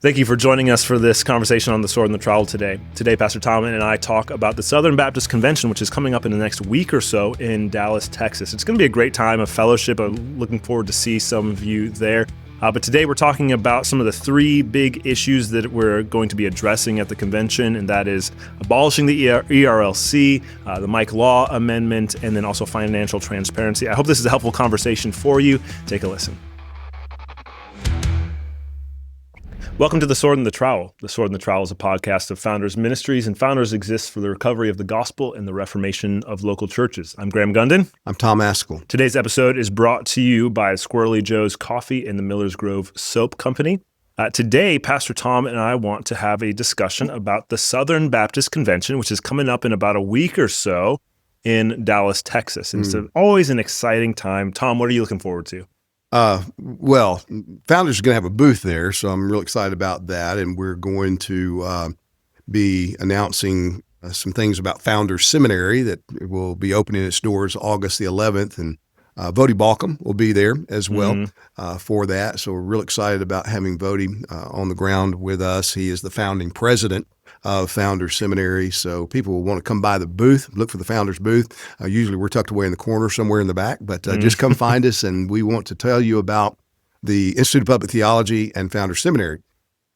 Thank you for joining us for this conversation on the Sword and the Trowel today. Today, Pastor Tom and I talk about the Southern Baptist Convention, which is coming up in the next week or so in Dallas, Texas. It's going to be a great time of fellowship. I'm looking forward to see some of you there. But today we're talking about some of the three big issues that we're going to be addressing at the convention, and that is abolishing the ERLC, the Mike Law Amendment, and then also financial transparency. I hope this is a helpful conversation for you. Take a listen. Welcome to The Sword and the Trowel. The Sword and the Trowel is a podcast of Founders Ministries, and Founders exists for the recovery of the gospel and the reformation of local churches. I'm Graham Gunden. I'm Tom Ascol. Today's episode is brought to you by Squirrely Joe's Coffee and the Miller's Grove Soap Company. Today, Pastor Tom and I want to have a discussion about the Southern Baptist Convention, which is coming up in about a week or so in Dallas, Texas. And it's always an exciting time. Tom, what are you looking forward to? Well, Founders are going to have a booth there, so I'm real excited about that. And we're going to be announcing some things about Founders Seminary that will be opening its doors August the 11th. And Vody Balcom will be there as well for that. So we're real excited about having Vody on the ground with us. He is the founding president of Founders Seminary. So people will want to come by the booth, look for the Founders booth. Usually we're tucked away in the corner somewhere in the back, but just come find us, and we want to tell you about the Institute of Public Theology and Founders Seminary.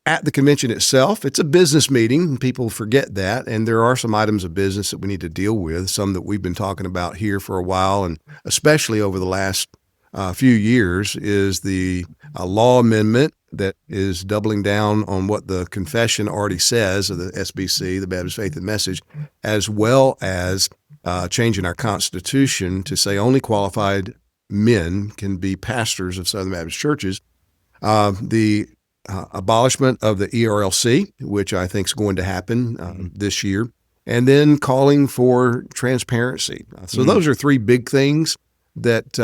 At the convention itself, it's a business meeting. People forget that, and there are some items of business that we need to deal with, some that we've been talking about here for a while, and especially over the last few years is the law amendment that is doubling down on what the confession already says of the SBC, the Baptist Faith and Message, as well as changing our Constitution to say only qualified men can be pastors of Southern Baptist churches. The abolishment of the ERLC, which I think is going to happen this year, and then calling for transparency. So those are three big things that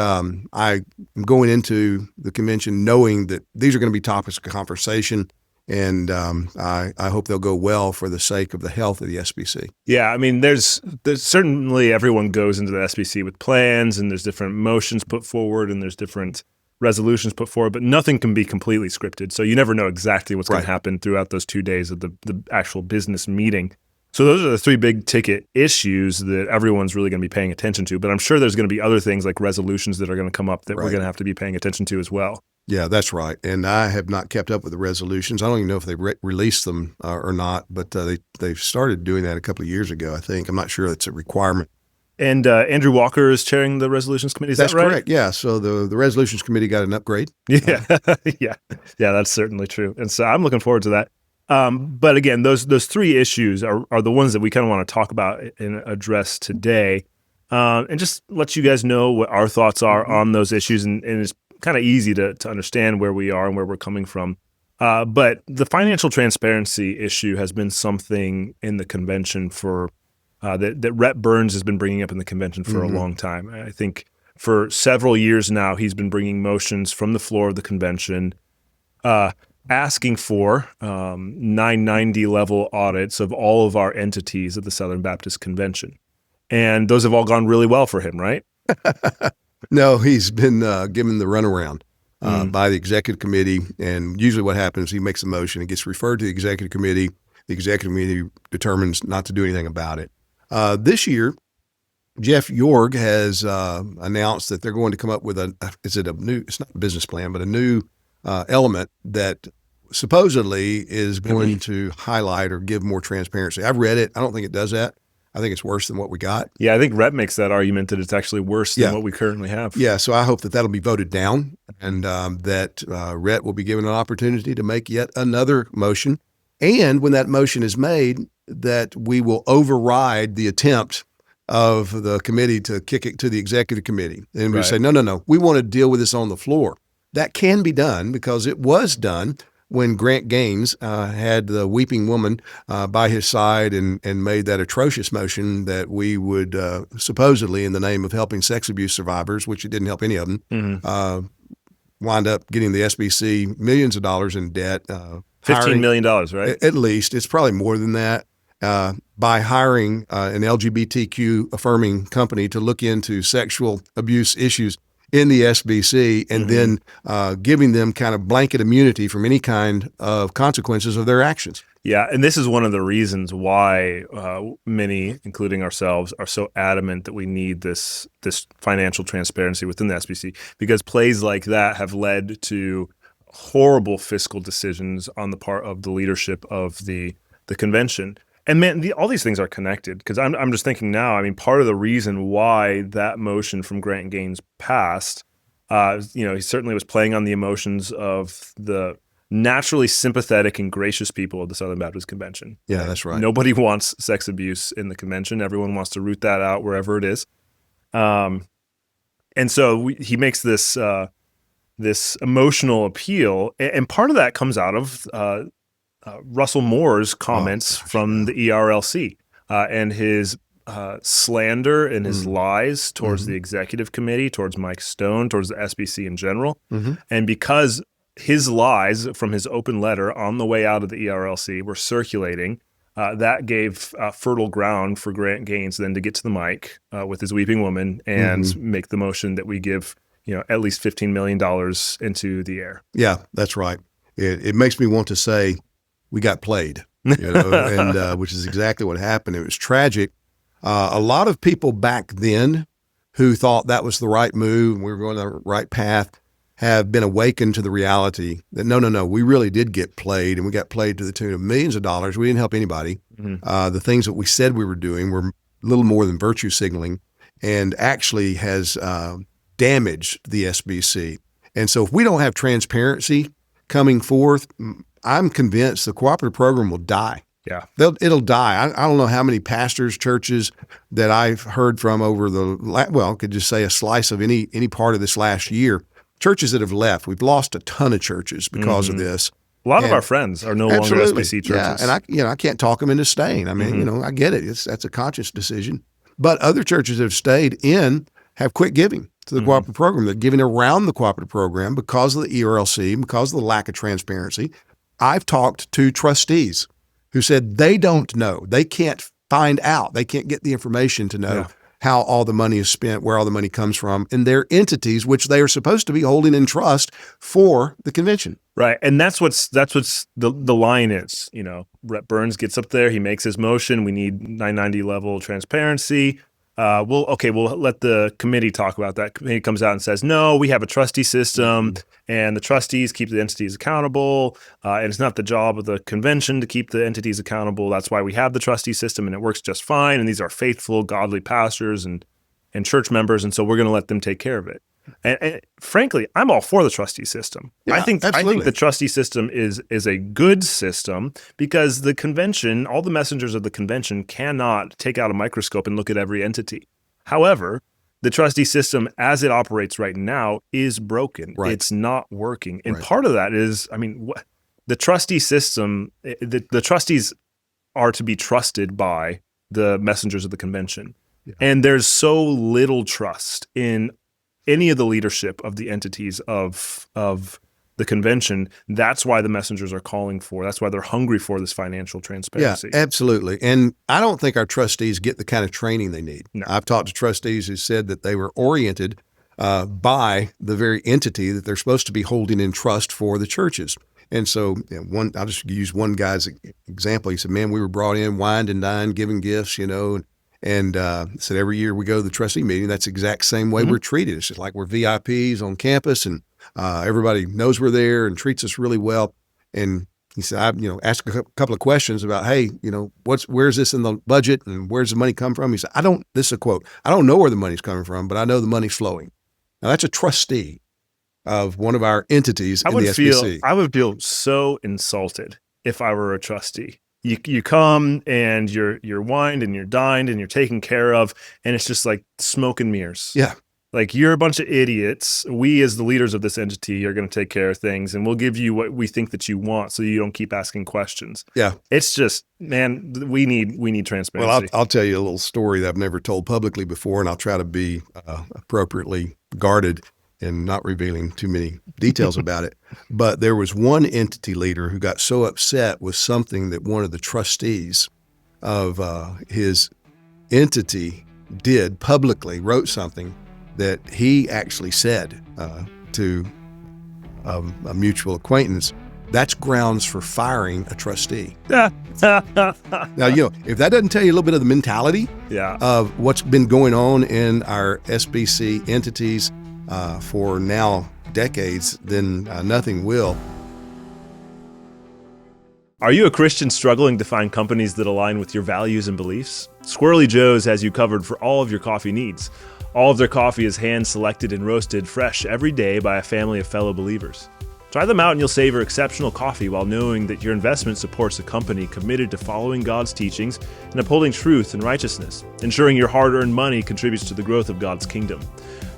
I'm going into the convention knowing that these are going to be topics of conversation, and I hope they'll go well for the sake of the health of the SBC. Yeah, I mean, there's certainly everyone goes into the SBC with plans, and there's different motions put forward, and there's different resolutions put forward, but nothing can be completely scripted. So you never know exactly what's going to happen throughout those 2 days of the actual business meeting. So those are the three big ticket issues that everyone's really going to be paying attention to. But I'm sure there's going to be other things like resolutions that are going to come up that we're going to have to be paying attention to as well. Yeah, that's right. And I have not kept up with the resolutions. I don't even know if they released them or not, but they've started doing that a couple of years ago, I think. I'm not sure it's a requirement. And Andrew Walker is chairing the resolutions committee. Is That's that right? correct. Yeah. So the resolutions committee got an upgrade. Yeah, yeah, that's certainly true. And so I'm looking forward to that. But again, those three issues are the ones that we kind of want to talk about and address today, and just let you guys know what our thoughts are on those issues. And it's kind of easy to understand where we are and where we're coming from. But the financial transparency issue has been something in the convention for that Rhett Burns has been bringing up in the convention for a long time. I think for several years now, he's been bringing motions from the floor of the convention, asking for 990 level audits of all of our entities at the Southern Baptist Convention. And those have all gone really well for him, right? No, he's been given the runaround by the executive committee. And usually what happens, he makes a motion, it gets referred to the executive committee. The executive committee determines not to do anything about it. This year, Jeff Yorg has announced that they're going to come up with it's not a business plan, but a new element that supposedly is going to highlight or give more transparency. I've read it. I don't think it does that. I think it's worse than what we got. Yeah, I think Rhett makes that argument that it's actually worse than what we currently have. Yeah, so I hope that that'll be voted down, and that Rhett will be given an opportunity to make yet another motion. And when that motion is made, that we will override the attempt of the committee to kick it to the executive committee. And we say, no, we want to deal with this on the floor. That can be done because it was done when Grant Gaines had the weeping woman by his side and made that atrocious motion that we would supposedly, in the name of helping sex abuse survivors, which it didn't help any of them, wind up getting the SBC millions of dollars in debt. $15 million, right? At least. It's probably more than that. By hiring an LGBTQ affirming company to look into sexual abuse issues in the SBC, and then giving them kind of blanket immunity from any kind of consequences of their actions. Yeah, and this is one of the reasons why many, including ourselves, are so adamant that we need this financial transparency within the SBC, because plays like that have led to horrible fiscal decisions on the part of the leadership of the convention. And man, all these things are connected, because I'm just thinking now, I mean, part of the reason why that motion from Grant Gaines passed, he certainly was playing on the emotions of the naturally sympathetic and gracious people of the Southern Baptist Convention. Yeah, that's right. Nobody wants sex abuse in the convention. Everyone wants to root that out wherever it is. And so he makes this emotional appeal, and part of that comes out of Russell Moore's comments from the ERLC and his slander and his lies towards the executive committee, towards Mike Stone, towards the SBC in general. And because his lies from his open letter on the way out of the ERLC were circulating, that gave fertile ground for Grant Gaines then to get to the mic with his weeping woman and make the motion that we give at least $15 million into the air. Yeah, that's right. It makes me want to say we got played, and which is exactly what happened. It was tragic. A lot of people back then who thought that was the right move and we were going down the right path have been awakened to the reality that no, we really did get played, and we got played to the tune of millions of dollars. We didn't help anybody. The things that we said we were doing were a little more than virtue signaling, and actually has damaged the SBC. And so if we don't have transparency coming forth, I'm convinced the cooperative program will die. Yeah, it'll die. I don't know how many pastors, churches that I've heard from over could just say a slice of any part of this last year. Churches that have left. We've lost a ton of churches because of this. A lot of our friends are no longer SBC churches. Yeah, and I can't talk them into staying. I mean, I get it. That's a conscious decision. But other churches that have stayed in have quit giving to the cooperative program. They're giving around the cooperative program because of the ERLC, because of the lack of transparency. I've talked to trustees who said they don't know. They can't find out. They can't get the information to know how all the money is spent, where all the money comes from, in their entities, which they are supposed to be holding in trust for the convention. Right. And that's what's the line is. Rep Burns gets up there, he makes his motion. We need 990 level transparency. We'll let the committee talk about that. Committee comes out and says, no, we have a trustee system, and the trustees keep the entities accountable. And it's not the job of the convention to keep the entities accountable. That's why we have the trustee system, and it works just fine. And these are faithful, godly pastors and church members, and so we're going to let them take care of it. And frankly, I'm all for the trustee system. Yeah, I think absolutely. the trustee system is a good system, because the convention, all the messengers of the convention cannot take out a microscope and look at every entity. However, the trustee system as it operates right now is broken. Right. It's not working. And Right. part of that is, the trustee system, the trustees are to be trusted by the messengers of the convention. Yeah. And there's so little trust in any of the leadership of the entities of the convention. That's why the messengers are calling for. That's why they're hungry for this financial transparency. Yeah, absolutely. And I don't think our trustees get the kind of training they need. No. I've talked to trustees who said that they were oriented by the very entity that they're supposed to be holding in trust for the churches. And so I'll just use one guy's example. He said, man, we were brought in, wined and dined, giving gifts, and said every year we go to the trustee meeting, that's the exact same way we're treated. It's just like we're VIPs on campus, and everybody knows we're there and treats us really well. And he said, I asked a couple of questions about, hey, where's this in the budget and where's the money come from? He said, this is a quote, I don't know where the money's coming from, but I know the money's flowing. Now that's a trustee of one of our entities in the SBC. I would feel so insulted if I were a trustee. You come and you're wined and you're dined and you're taken care of, and it's just like smoke and mirrors. Yeah. Like, you're a bunch of idiots. We, as the leaders of this entity, are going to take care of things, and we'll give you what we think that you want, so you don't keep asking questions. Yeah. It's just, man, we need transparency. Well, I'll tell you a little story that I've never told publicly before, and I'll try to be appropriately guarded and not revealing too many details about it. But there was one entity leader who got so upset with something that one of the trustees of his entity did publicly, wrote something that he actually said to a mutual acquaintance, that's grounds for firing a trustee. Now, if that doesn't tell you a little bit of the mentality of what's been going on in our SBC entities for now decades, then nothing will. Are you a Christian struggling to find companies that align with your values and beliefs? Squirrely Joe's has you covered for all of your coffee needs. All of their coffee is hand-selected and roasted fresh every day by a family of fellow believers. Try them out and you'll savor exceptional coffee while knowing that your investment supports a company committed to following God's teachings and upholding truth and righteousness, ensuring your hard-earned money contributes to the growth of God's kingdom.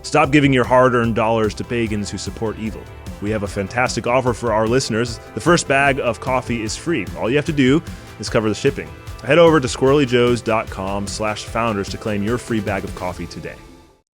Stop giving your hard-earned dollars to pagans who support evil. We have a fantastic offer for our listeners. The first bag of coffee is free. All you have to do is cover the shipping. Head over to squirrelyjoes.com/founders to claim your free bag of coffee today.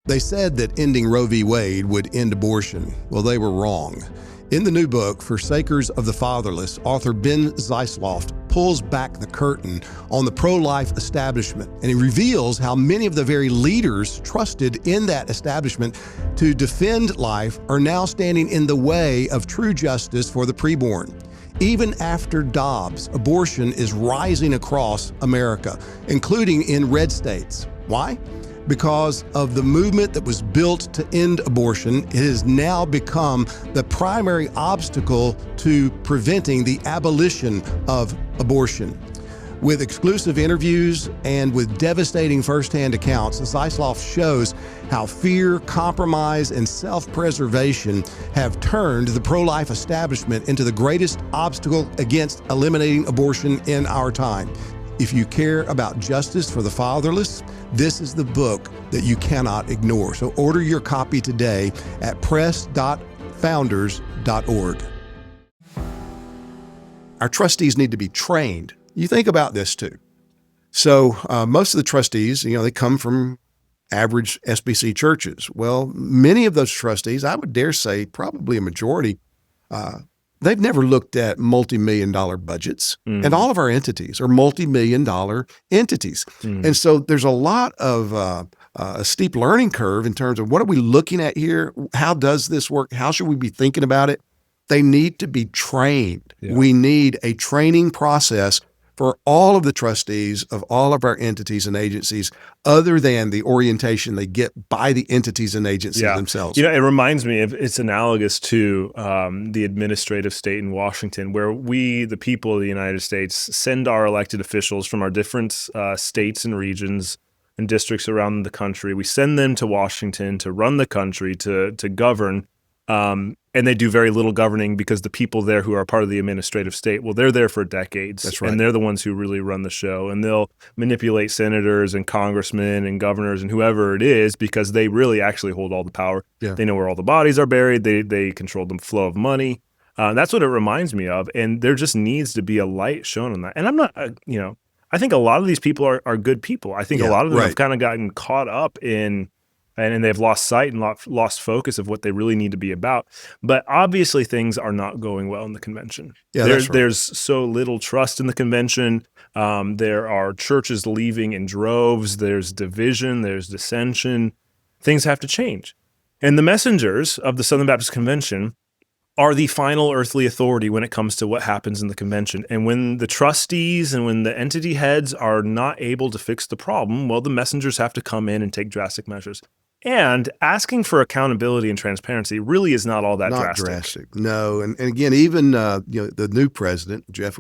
They said that ending Roe v. Wade would end abortion. Well, they were wrong. In the new book, Forsakers of the Fatherless, author Ben Zeisloft pulls back the curtain on the pro-life establishment, and he reveals how many of the very leaders trusted in that establishment to defend life are now standing in the way of true justice for the preborn. Even after Dobbs, abortion is rising across America, including in red states. Why? Because of the movement that was built to end abortion, it has now become the primary obstacle to preventing the abolition of abortion. With exclusive interviews and with devastating firsthand accounts, Zeisloft shows how fear, compromise, and self-preservation have turned the pro-life establishment into the greatest obstacle against eliminating abortion in our time. If you care about justice for the fatherless, this is the book that you cannot ignore. So order your copy today at press.founders.org. Our trustees need to be trained. You think about this too. So most of the trustees, they come from average SBC churches. Well, many of those trustees, I would dare say probably a majority, they've never looked at multi-million-dollar budgets, and all of our entities are multi-million-dollar entities. And so there's a lot of a steep learning curve in terms of what are we looking at here? How does this work? How should we be thinking about it? They need to be trained. Yeah. We need a training process for all of the trustees of all of our entities and agencies, other than the orientation they get by the entities and agencies themselves. It reminds me of, it's analogous to the administrative state in Washington, where we, the people of the United States, send our elected officials from our different states and regions and districts around the country. We send them to Washington to run the country, to govern. And they do very little governing because the people there who are part of the administrative state, well, they're there for decades. That's right. And they're the ones who really run the show. And they'll manipulate senators and congressmen and governors and whoever it is because they really actually hold all the power. Yeah. They know where all the bodies are buried. They control the flow of money. That's what it reminds me of. And there just needs to be a light shown on that. And I'm not, I think a lot of these people are good people. I think a lot of them have kind of gotten caught up in, and they've lost sight and lost focus of what they really need to be about. But obviously things are not going well in the convention. Yeah, there's so little trust in the convention. There are churches leaving in droves. There's division. There's dissension. Things have to change. And the messengers of the Southern Baptist Convention are the final earthly authority when it comes to what happens in the convention. And when the trustees and when the entity heads are not able to fix the problem, well, the messengers have to come in and take drastic measures. And asking for accountability and transparency really is not all that drastic. No. And again, even the new president, Jeff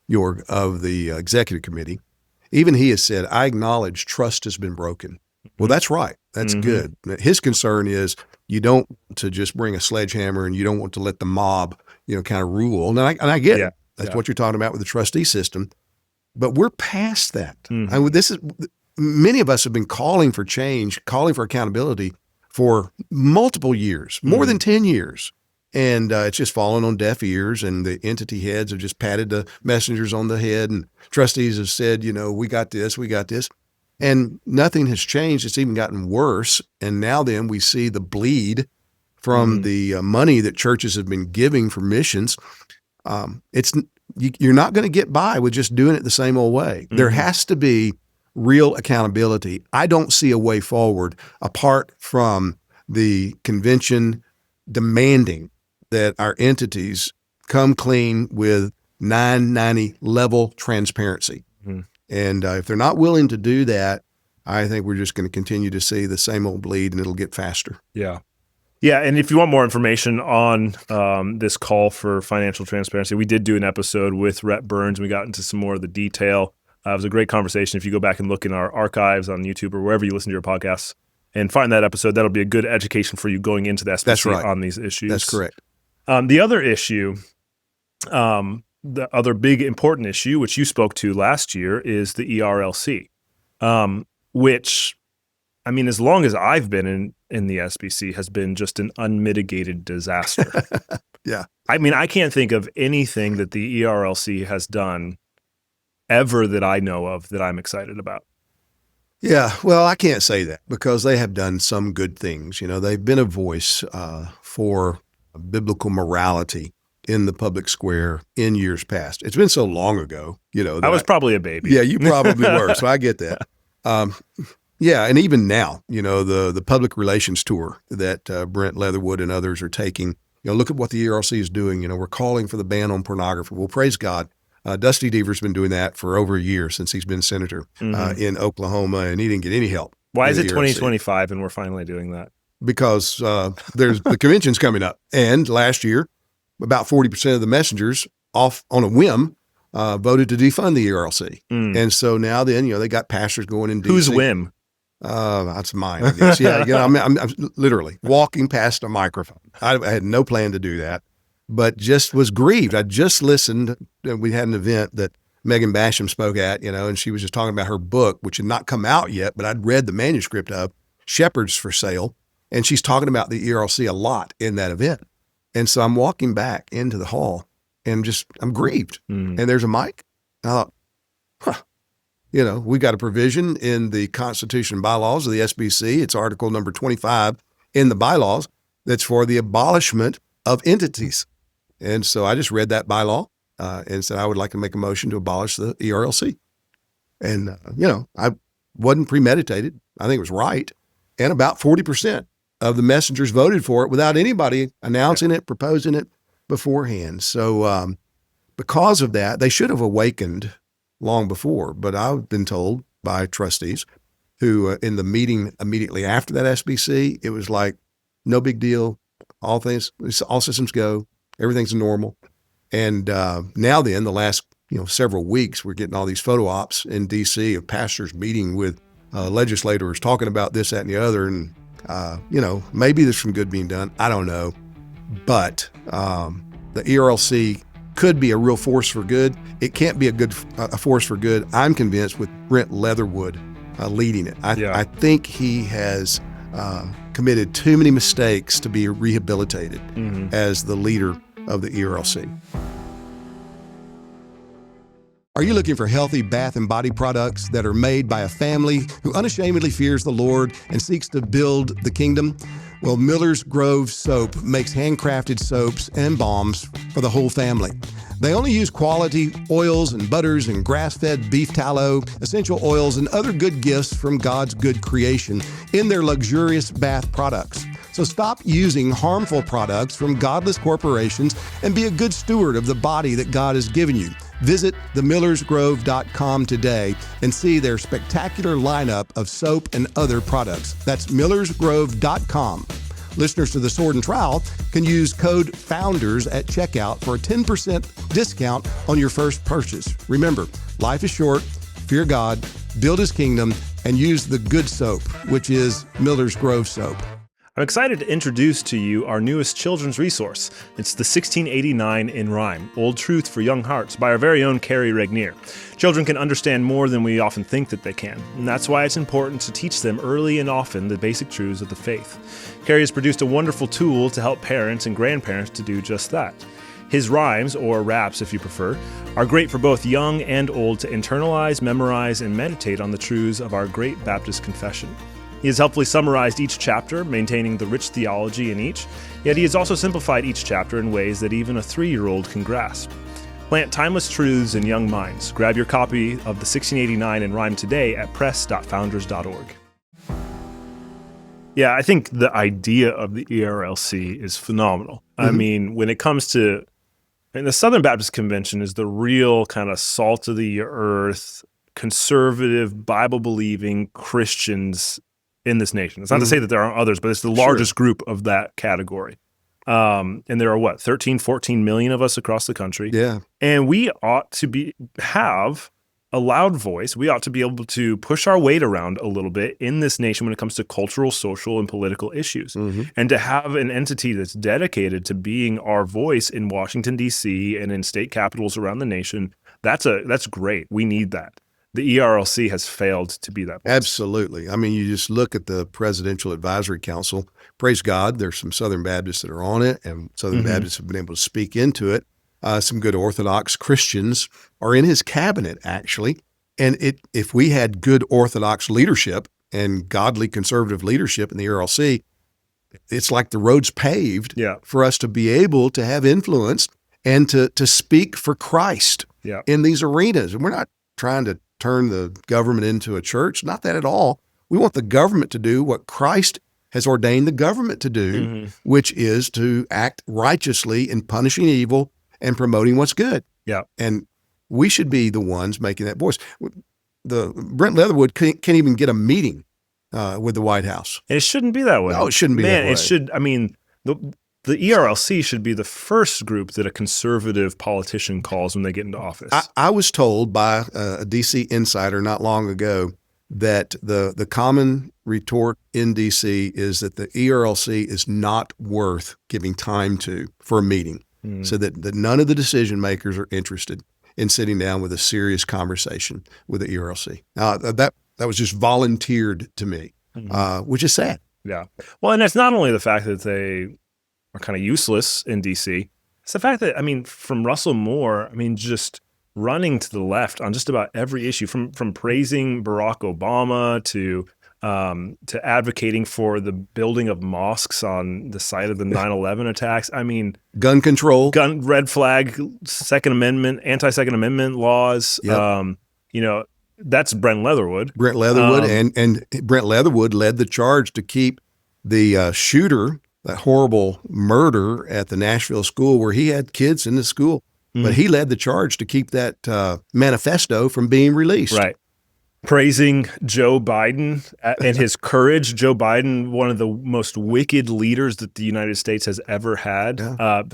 York of the executive committee, even he has said, I acknowledge trust has been broken. Well, that's right. That's good. His concern is you don't want to just bring a sledgehammer and you don't want to let the mob, kind of rule. And I get it. That's what you're talking about with the trustee system. But we're past that. I mean, many of us have been calling for change, calling for accountability for multiple years, more than 10 years. And it's just fallen on deaf ears, and the entity heads have just patted the messengers on the head, and trustees have said, we got this. And nothing has changed. It's even gotten worse. And now then we see the bleed from the money that churches have been giving for missions. You're not going to get by with just doing it the same old way. There has to be real accountability, I don't see a way forward apart from the convention demanding that our entities come clean with 990 level transparency. Mm-hmm. And if they're not willing to do that, I think we're just going to continue to see the same old bleed, and it'll get faster. Yeah. Yeah, and if you want more information on this call for financial transparency, we did do an episode with Rhett Burns. We got into some more of the detail. It was a great conversation. If you go back and look in our archives on YouTube or wherever you listen to your podcasts and find that episode, that'll be a good education for you going into the SBC on these issues. That's correct. The other issue, the other big important issue, which you spoke to last year, is the ERLC, which, I mean, as long as I've been in the SBC, has been just an unmitigated disaster. Yeah. I mean, I can't think of anything that the ERLC has done ever that I know of that I'm excited about. Yeah, well, I can't say that because they have done some good things. You know, they've been a voice for biblical morality in the public square in years past. It's been so long ago, you know. I was probably a baby. Yeah, you probably were, so I get that. Yeah, and even now, you know, the public relations tour that Brent Leatherwood and others are taking, you know, look at what the ERLC is doing. You know, we're calling for the ban on pornography. Well, praise God. Dusty Deaver's been doing that for over a year since he's been senator in Oklahoma, and he didn't get any help. Why is it 2025 and we're finally doing that? Because there's the convention's coming up. And last year, about 40% of the messengers off on a whim voted to defund the ERLC. And so now then, you know, they got pastors going in D.C. Whose whim? That's mine, I guess. Yeah, you know, I'm literally walking past a microphone. I had no plan to do that, but just was grieved. I just listened. We had an event that Megan Basham spoke at, you know, and she was just talking about her book, which had not come out yet, but I'd read the manuscript of Shepherds for Sale, and she's talking about the ERLC a lot in that event. And so I'm walking back into the hall, and I'm grieved. And there's a mic. And I thought, you know, we got a provision in the Constitution and bylaws of the SBC. It's article number 25 in the bylaws that's for the abolishment of entities. And so I just read that bylaw and said I would like to make a motion to abolish the ERLC. And, you know, I wasn't premeditated. I think it was right. And about 40% of the messengers voted for it without anybody announcing it, proposing it beforehand. So because of that, they should have awakened long before. But I've been told by trustees who in the meeting immediately after that SBC, it was like, no big deal. All systems go. Everything's normal. And now then, the last several weeks, we're getting all these photo ops in D.C. of pastors meeting with legislators talking about this, that, and the other. And, maybe there's some good being done. I don't know. But the ERLC could be a real force for good. It can't be a force for good, I'm convinced, with Brent Leatherwood leading it. I think he has committed too many mistakes to be rehabilitated as the leader of the ERLC. Are you looking for healthy bath and body products that are made by a family who unashamedly fears the Lord and seeks to build the kingdom? Well, Miller's Grove Soap makes handcrafted soaps and balms for the whole family. They only use quality oils and butters and grass-fed beef tallow, essential oils, and other good gifts from God's good creation in their luxurious bath products. So stop using harmful products from godless corporations and be a good steward of the body that God has given you. Visit themillersgrove.com today and see their spectacular lineup of soap and other products. That's millersgrove.com. Listeners to the Sword and Trowel can use code FOUNDERS at checkout for a 10% discount on your first purchase. Remember, life is short, fear God, build His kingdom, and use the good soap, which is Miller's Grove Soap. I'm excited to introduce to you our newest children's resource. It's the 1689 in Rhyme, Old Truth for Young Hearts by our very own Carrie Regnier. Children can understand more than we often think that they can, and that's why it's important to teach them early and often the basic truths of the faith. Carrie has produced a wonderful tool to help parents and grandparents to do just that. His rhymes, or raps if you prefer, are great for both young and old to internalize, memorize, and meditate on the truths of our great Baptist confession. He has helpfully summarized each chapter, maintaining the rich theology in each, yet he has also simplified each chapter in ways that even a 3-year-old can grasp. Plant timeless truths in young minds. Grab your copy of the 1689 in rhyme today at press.founders.org. Yeah, I think the idea of the ERLC is phenomenal. I mean, when it comes to, the Southern Baptist Convention is the real kind of salt of the earth, conservative, Bible-believing Christians in this nation. It's not to say that there aren't others, but it's the largest group of that category. And there are 13, 14 million of us across the country. Yeah. And we ought to have a loud voice. We ought to be able to push our weight around a little bit in this nation when it comes to cultural, social, and political issues. And to have an entity that's dedicated to being our voice in Washington, D.C. and in state capitals around the nation, that's great. We need that. The ERLC has failed to be that voice. Absolutely. I mean, you just look at the Presidential Advisory Council. Praise God, there's some Southern Baptists that are on it, and Southern Baptists have been able to speak into it. Some good Orthodox Christians are in his cabinet, actually. And if we had good Orthodox leadership and godly conservative leadership in the ERLC, it's like the road's paved for us to be able to have influence and to speak for Christ in these arenas. And we're not trying to turn the government into a church, not that at all. We want the government to do what Christ has ordained the government to do, which is to act righteously in punishing evil and promoting what's good. Yeah. And we should be the ones making that voice. The Brent Leatherwood can't even get a meeting with the White House. And it shouldn't be that way. No, it shouldn't be that way. It should, I mean, the ERLC should be the first group that a conservative politician calls when they get into office. I was told by a DC insider not long ago that the common retort in DC is that the ERLC is not worth giving time to for a meeting, so that none of the decision makers are interested in sitting down with a serious conversation with the ERLC. Now, that was just volunteered to me, which is sad. Yeah. Well, and it's not only the fact that they are kind of useless in DC. It's the fact that, I mean, from Russell Moore, I mean, just running to the left on just about every issue, from praising Barack Obama to advocating for the building of mosques on the site of the 9/11 attacks. I mean, gun control, red flag, Second Amendment, anti-Second Amendment laws. Yep. You know, that's Brent Leatherwood. Brent Leatherwood, and Brent Leatherwood led the charge to keep the shooter, that horrible murder at the Nashville school where he had kids in the school. But he led the charge to keep that manifesto from being released. Right. Praising Joe Biden and his courage. Joe Biden, one of the most wicked leaders that the United States has ever had,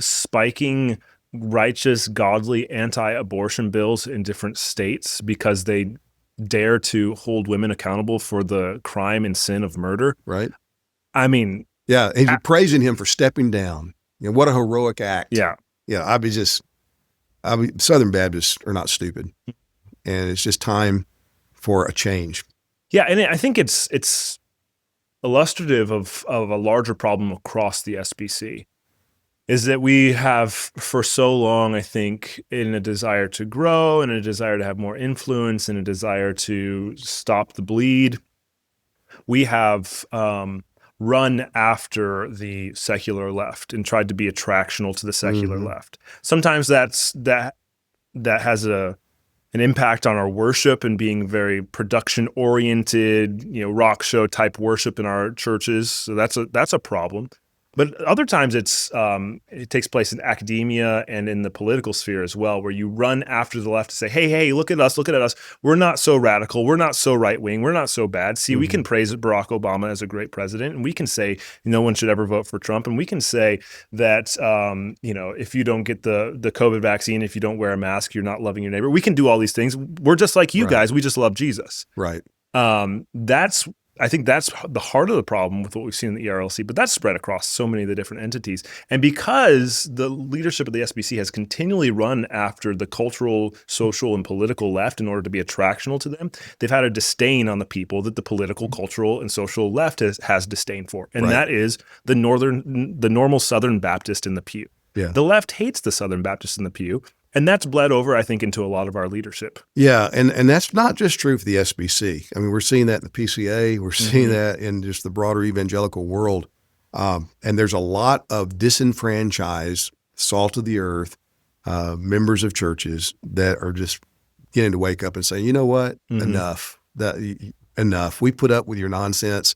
spiking righteous, godly, anti-abortion bills in different states because they dare to hold women accountable for the crime and sin of murder. Right. I mean, yeah, and you're praising him for stepping down. You know, what a heroic act. Yeah. Yeah, Southern Baptists are not stupid, and it's just time for a change. Yeah, and I think it's illustrative of a larger problem across the SBC, is that we have for so long, I think, in a desire to grow and a desire to have more influence and a desire to stop the bleed, we have run after the secular left and tried to be attractional to the secular left. Sometimes that has an impact on our worship and being very production oriented, rock show type worship in our churches. So that's a problem. But other times it takes place in academia and in the political sphere as well, where you run after the left to say, hey, look at us. We're not so radical. We're not so right wing. We're not so bad. See, we can praise Barack Obama as a great president, and we can say no one should ever vote for Trump, and we can say that if you don't get the COVID vaccine, if you don't wear a mask, you're not loving your neighbor. We can do all these things. We're just like you guys. We just love Jesus. Right. I think that's the heart of the problem with what we've seen in the ERLC, but that's spread across so many of the different entities. And because the leadership of the SBC has continually run after the cultural, social, and political left in order to be attractional to them, they've had a disdain on the people that the political, cultural, and social left has disdain for. And that is the normal Southern Baptist in the pew. Yeah. The left hates the Southern Baptist in the pew. And that's bled over, I think, into a lot of our leadership. Yeah, and that's not just true for the SBC. I mean, we're seeing that in the PCA. We're seeing that in just the broader evangelical world. And there's a lot of disenfranchised, salt of the earth, members of churches that are just beginning to wake up and say, you know what, enough. Enough. We put up with your nonsense,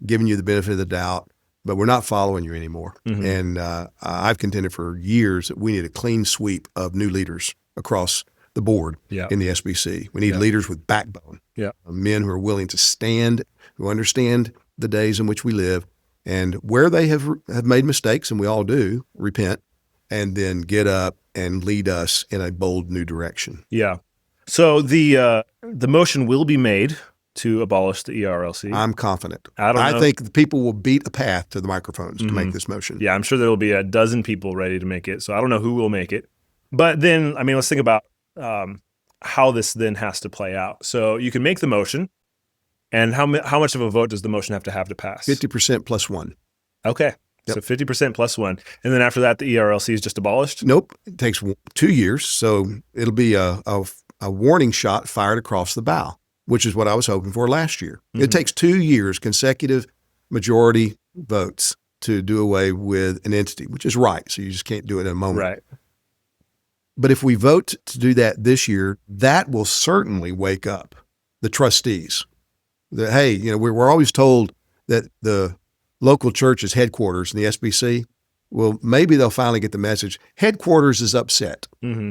giving you the benefit of the doubt, but we're not following you anymore. And I've contended for years that we need a clean sweep of new leaders across the board in the SBC. We need leaders with backbone, men who are willing to stand, who understand the days in which we live, and where they have made mistakes, and we all do, repent, and then get up and lead us in a bold new direction. Yeah. So the motion will be made to abolish the ERLC. I'm confident. I think the people will beat a path to the microphones to make this motion. Yeah, I'm sure there will be a dozen people ready to make it. So I don't know who will make it. But then, I mean, let's think about how this then has to play out. So you can make the motion, and how much of a vote does the motion have to pass? 50% plus one. Okay. Yep. So 50% plus one. And then after that, the ERLC is just abolished? Nope. It takes 2 years. So it'll be a warning shot fired across the bow, which is what I was hoping for last year. It takes 2 years, consecutive majority votes to do away with an entity, which is right. So you just can't do it in a moment. Right. But if we vote to do that this year, that will certainly wake up the trustees. That, hey, you know, we're always told that the local church is headquarters in the SBC. Well, maybe they'll finally get the message. Headquarters is upset.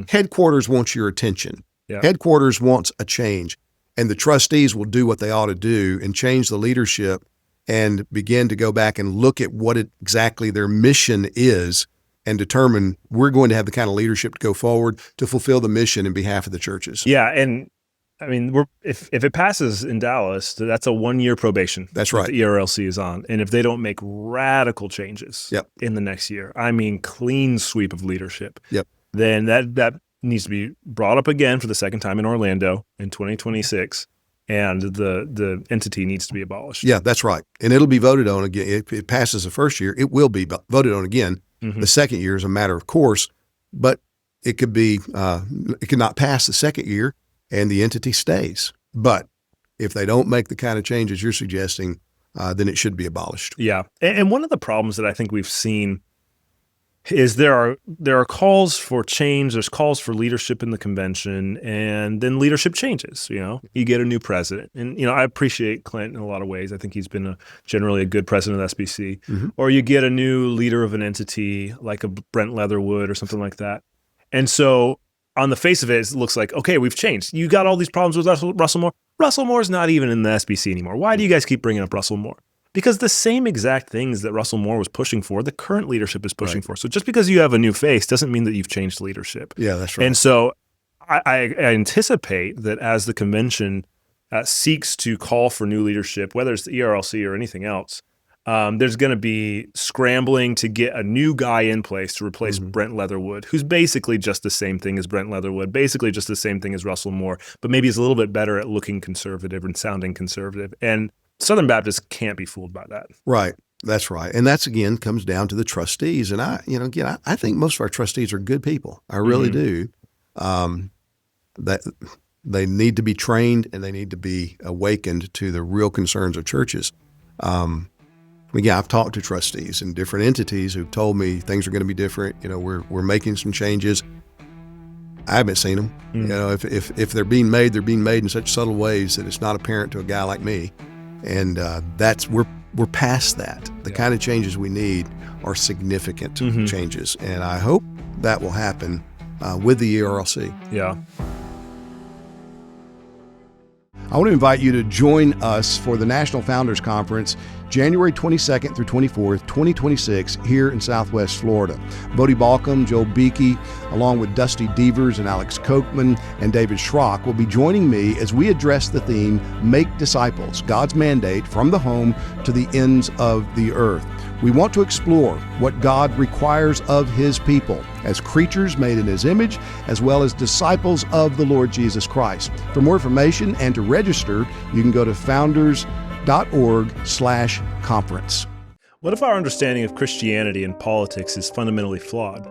Headquarters wants your attention. Yeah. Headquarters wants a change. And the trustees will do what they ought to do and change the leadership and begin to go back and look at what exactly their mission is and determine we're going to have the kind of leadership to go forward to fulfill the mission in behalf of the churches. Yeah, and I mean, if it passes in Dallas, that's a 1-year probation. That's right. The ERLC is on. And if they don't make radical changes in the next year, I mean, clean sweep of leadership, then that needs to be brought up again for the second time in Orlando in 2026, and the entity needs to be abolished. Yeah, that's right. And it'll be voted on again. If it passes the first year, it will be voted on again. The second year is a matter of course, but it could not pass the second year and the entity stays. But if they don't make the kind of changes you're suggesting, then it should be abolished. Yeah. And one of the problems that I think we've seen is there are calls for change, there's calls for leadership in the convention, and then leadership changes. You know, you get a new president. And, you know, I appreciate Clint in a lot of ways. I think he's been generally a good president of SBC. Or you get a new leader of an entity like a Brent Leatherwood or something like that. And so on the face of it, it looks like, okay, we've changed. You got all these problems with Russell Moore. Russell Moore's not even in the SBC anymore. Why do you guys keep bringing up Russell Moore? Because the same exact things that Russell Moore was pushing for, the current leadership is pushing for. So just because you have a new face doesn't mean that you've changed leadership. Yeah, that's right. And so I anticipate that as the convention seeks to call for new leadership, whether it's the ERLC or anything else, there's going to be scrambling to get a new guy in place to replace Brent Leatherwood, who's basically just the same thing as Brent Leatherwood, basically just the same thing as Russell Moore, but maybe he's a little bit better at looking conservative and sounding conservative. And Southern Baptists can't be fooled by that. Right. That's right. And that's, again, comes down to the trustees. And I think most of our trustees are good people. I really do. That they need to be trained and they need to be awakened to the real concerns of churches. Again, I've talked to trustees in different entities who've told me things are going to be different. You know, we're making some changes. I haven't seen them. You know, if they're being made, they're being made in such subtle ways that it's not apparent to a guy like me. And we're past that. The kind of changes we need are significant changes, and I hope that will happen with the ERLC. Yeah. I want to invite you to join us for the National Founders Conference, January 22nd through 24th, 2026, here in Southwest Florida. Bodie Balcom, Joel Beakey, along with Dusty Devers and Alex Kochman and David Schrock will be joining me as we address the theme, Make Disciples, God's Mandate from the Home to the Ends of the Earth. We want to explore what God requires of His people as creatures made in His image, as well as disciples of the Lord Jesus Christ. For more information and to register, you can go to founders.org/conference. What if our understanding of Christianity and politics is fundamentally flawed?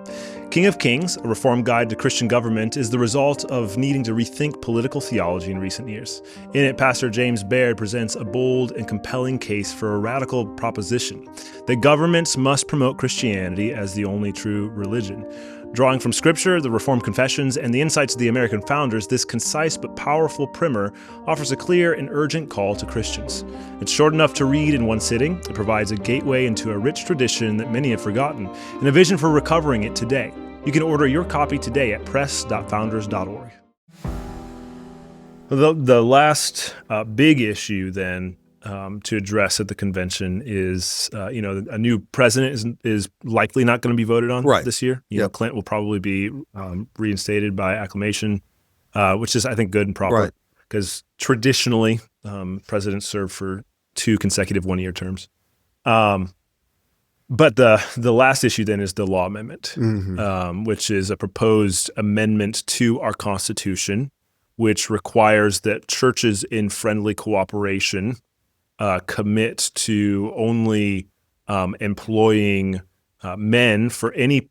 King of Kings, a reform guide to Christian government, is the result of needing to rethink political theology in recent years. In it, Pastor James Baird presents a bold and compelling case for a radical proposition that governments must promote Christianity as the only true religion. Drawing from Scripture, the Reformed Confessions, and the insights of the American founders, this concise but powerful primer offers a clear and urgent call to Christians. It's short enough to read in one sitting. It provides a gateway into a rich tradition that many have forgotten, and a vision for recovering it today. You can order your copy today at press.founders.org. The last big issue then to address at the convention is, a new president is likely not going to be voted on this year. Clint will probably be reinstated by acclamation, which is, I think, good and proper because traditionally presidents serve for 2 consecutive one-year terms. But the last issue then is the law amendment, which is a proposed amendment to our Constitution, which requires that churches in friendly cooperation commit to only employing men for any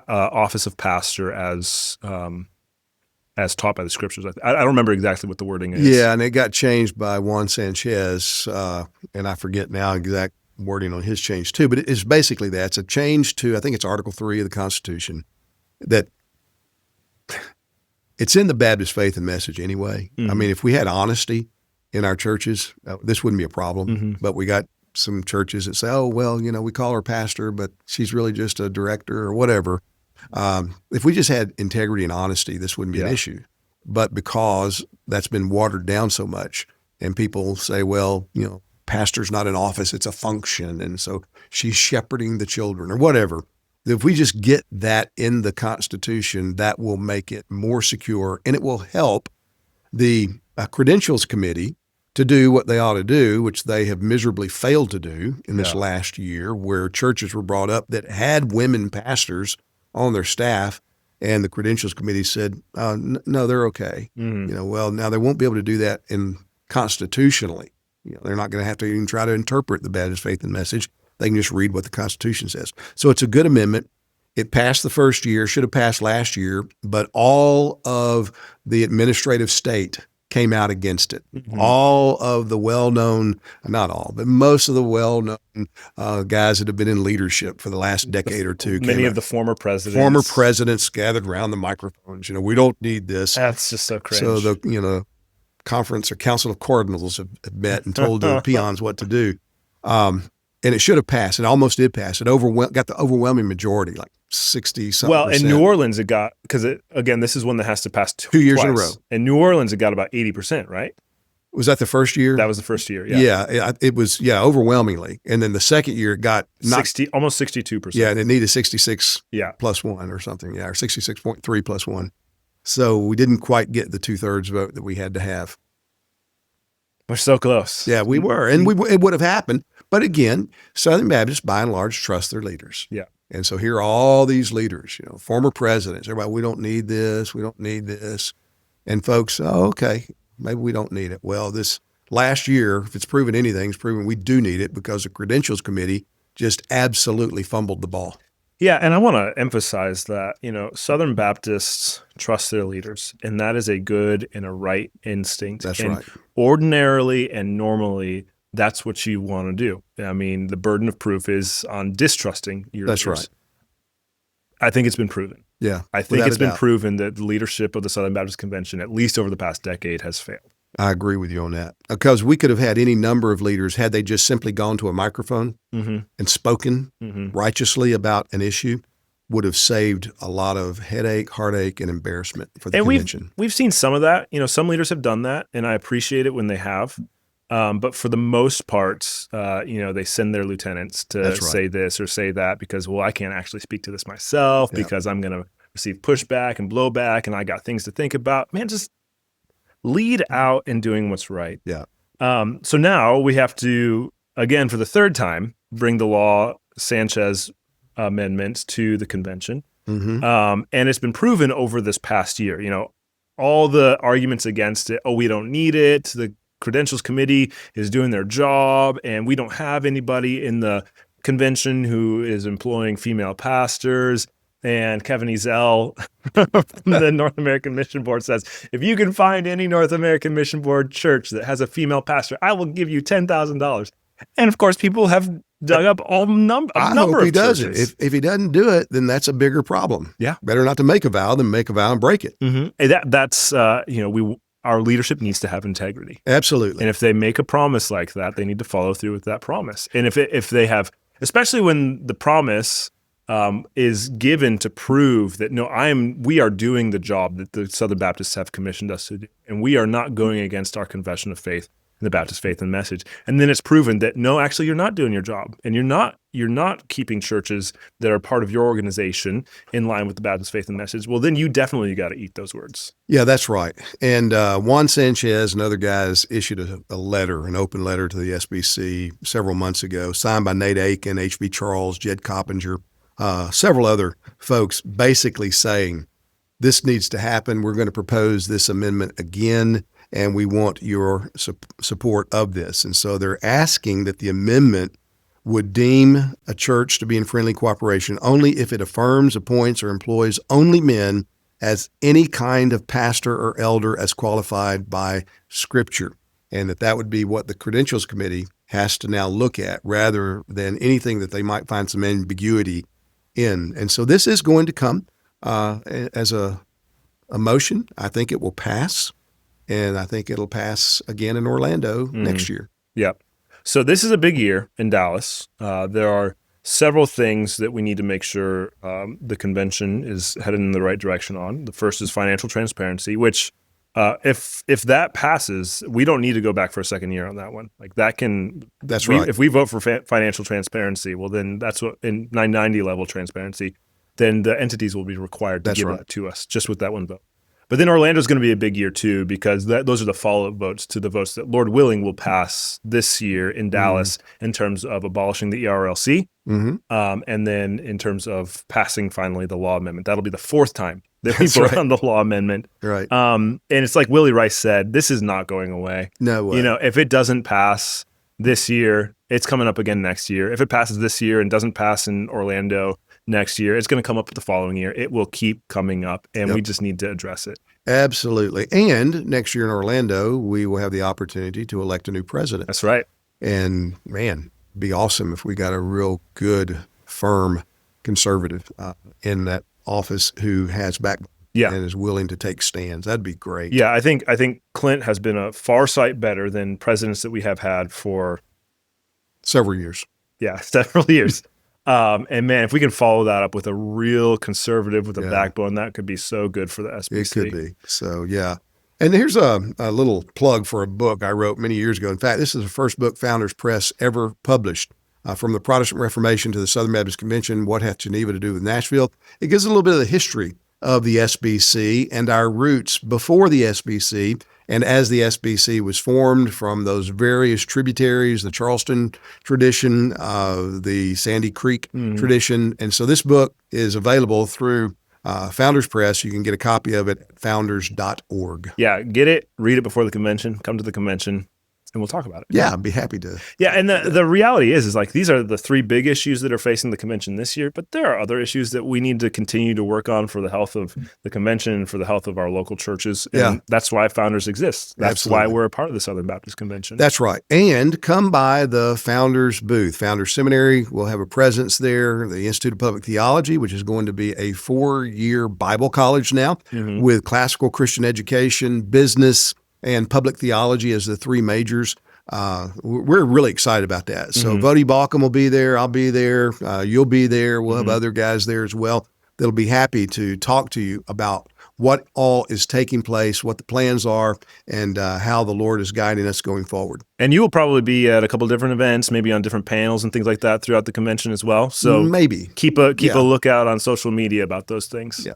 office of pastor as taught by the Scriptures. I don't remember exactly what the wording is. Yeah, and it got changed by Juan Sanchez, and I forget now exact wording on his change too. But it's basically that. It's a change to, I think it's Article 3 of the Constitution, that it's in the Baptist faith and message anyway. I mean, if we had honesty in our churches, this wouldn't be a problem. But we got some churches that say, oh, well, we call her pastor, but she's really just a director or whatever. If we just had integrity and honesty, this wouldn't be an issue. But because that's been watered down so much and people say, well, pastor's not an office, it's a function. And so she's shepherding the children or whatever. If we just get that in the Constitution, that will make it more secure, and it will help the Credentials Committee to do what they ought to do, which they have miserably failed to do in this last year, where churches were brought up that had women pastors on their staff, and the Credentials Committee said, no, they're okay. Well, now they won't be able to do that constitutionally. They're not going to have to even try to interpret the Baptist faith and message. They can just read what the Constitution says. So it's a good amendment. It passed the first year, should have passed last year, but all of the administrative state came out against it. All of the well-known, not all, but most of the well-known guys that have been in leadership for the last decade or two. Many of the former presidents. Former presidents gathered around the microphones. We don't need this. That's just so cringe. So the conference or council of cardinals have met and told the peons what to do. And it should have passed. It almost did pass. It got the overwhelming majority, like 60-something%. Well, in New Orleans, it got, because again, this is one that has to pass 2 years in a twice. row. In New Orleans, it got about 80%, right? Was that the first year? That was the first year, yeah. Yeah, it was, overwhelmingly. And then the second year, it got almost 62%. Yeah, and it needed 66 plus 1 or something, or 66.3 plus 1. So we didn't quite get the 2/3 vote that we had to have. We're so close. Yeah, we were. And it would have happened. But again, Southern Baptists, by and large, trust their leaders. Yeah. And so here are all these leaders, former presidents, everybody, we don't need this, we don't need this. And folks, okay, maybe we don't need it. Well, this last year, if it's proven anything, it's proven we do need it because the Credentials Committee just absolutely fumbled the ball. Yeah, and I want to emphasize that, Southern Baptists trust their leaders, and that is a good and a right instinct. That's and right. Ordinarily and normally, that's what you want to do. I mean, the burden of proof is on distrusting your leaders. That's right. I think it's been proven. Yeah. I think it's been proven that the leadership of the Southern Baptist Convention, at least over the past decade, has failed. I agree with you on that. Because we could have had any number of leaders had they just simply gone to a microphone and spoken righteously about an issue, would have saved a lot of headache, heartache, and embarrassment for the convention. We've seen some of that. Some leaders have done that, and I appreciate it when they have. But for the most part, they send their lieutenants to say this or say that because, I can't actually speak to this myself because I'm going to receive pushback and blowback and I got things to think about. Man, just lead out in doing what's right. Yeah. So now we have to, again, for the third time, bring the law Sanchez amendment to the convention. And it's been proven over this past year, all the arguments against it. Oh, we don't need it. The Credentials Committee is doing their job, and we don't have anybody in the convention who is employing female pastors. And Kevin Ezell from the North American Mission Board says, if you can find any North American Mission Board church that has a female pastor, I will give you $10,000. And of course, people have dug up a number hope he of does it. churches. If he doesn't do it, then that's a bigger problem. Yeah. Better not to make a vow than make a vow and break it. Mm-hmm. And that's our leadership needs to have integrity. Absolutely. And if they make a promise like that, they need to follow through with that promise. And if they have, especially when the promise is given to prove that we are doing the job that the Southern Baptists have commissioned us to do, and we are not going against our confession of faith and the Baptist faith and message. And then it's proven that no, actually, you're not doing your job, and you're not keeping churches that are part of your organization in line with the Baptist faith and message. Well, then you definitely got to eat those words. Yeah, that's right. And Juan Sanchez and other guys issued a letter, an open letter to the SBC several months ago, signed by Nate Aiken, H.B. Charles, Jed Coppinger, several other folks, basically saying this needs to happen. We're going to propose this amendment again, and we want your support of this. And so they're asking that the amendment would deem a church to be in friendly cooperation only if it affirms, appoints, or employs only men as any kind of pastor or elder as qualified by Scripture, and that would be what the Credentials Committee has to now look at rather than anything that they might find some ambiguity in. And so this is going to come as a motion. I think it will pass, and I think it'll pass again in Orlando next year. Yep. So this is a big year in Dallas. There are several things that we need to make sure the convention is headed in the right direction on. The first is financial transparency, which if that passes, we don't need to go back for a second year on that one. Like that can. That's right. If we vote for financial transparency, well, then that's what in 990 level transparency, then the entities will be required to give that to us just with that one vote. But then Orlando's going to be a big year too, because those are the follow-up votes to the votes that, Lord willing, will pass this year in Dallas in terms of abolishing the ERLC, and then in terms of passing finally the law amendment. That'll be the fourth time that we vote on the law amendment. Right. And it's like Willie Rice said, this is not going away. No way. If it doesn't pass this year, it's coming up again next year. If it passes this year and doesn't pass in Orlando next year, it's going to come up the following year. It will keep coming up, and we just need to address it. Absolutely. And next year in Orlando, we will have the opportunity to elect a new president. That's right. And man, it'd be awesome if we got a real good, firm conservative in that office who has backbone and is willing to take stands. That'd be great. Yeah, I think Clint has been a far sight better than presidents that we have had for several years. Yeah, several years. And man, if we can follow that up with a real conservative with a backbone, that could be so good for the SBC. It could be. So, yeah. And here's a little plug for a book I wrote many years ago. In fact, this is the first book Founders Press ever published. From the Protestant Reformation to the Southern Baptist Convention, What Hath Geneva to Do with Nashville? It gives a little bit of the history of the SBC and our roots before the SBC and as the SBC was formed from those various tributaries, the Charleston tradition, the Sandy Creek tradition. And so this book is available through Founders Press. You can get a copy of it at founders.org. Yeah, get it, read it before the convention, come to the convention, and we'll talk about it. Yeah, I'd be happy to. Yeah, and the reality is like these are the three big issues that are facing the convention this year, but there are other issues that we need to continue to work on for the health of the convention and for the health of our local churches. And that's why Founders exists. That's why we're a part of the Southern Baptist Convention. That's right. And come by the Founders booth. Founders Seminary will have a presence there. The Institute of Public Theology, which is going to be a 4-year Bible college now with classical Christian education, business, and public theology as the three majors. We're really excited about that. So Vody Balcom will be there. I'll be there. You'll be there. We'll have other guys there as well that'll be happy to talk to you about what all is taking place, what the plans are, and how the Lord is guiding us going forward. And you will probably be at a couple of different events, maybe on different panels and things like that throughout the convention as well. So maybe keep a lookout on social media about those things. Yeah.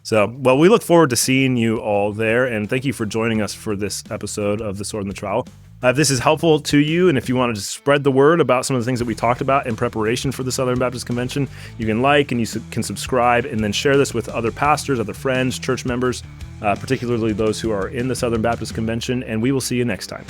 So, well, we look forward to seeing you all there, and thank you for joining us for this episode of The Sword and the Trowel. If this is helpful to you, and if you want to spread the word about some of the things that we talked about in preparation for the Southern Baptist Convention, you can like and you can subscribe, and then share this with other pastors, other friends, church members, particularly those who are in the Southern Baptist Convention, and we will see you next time.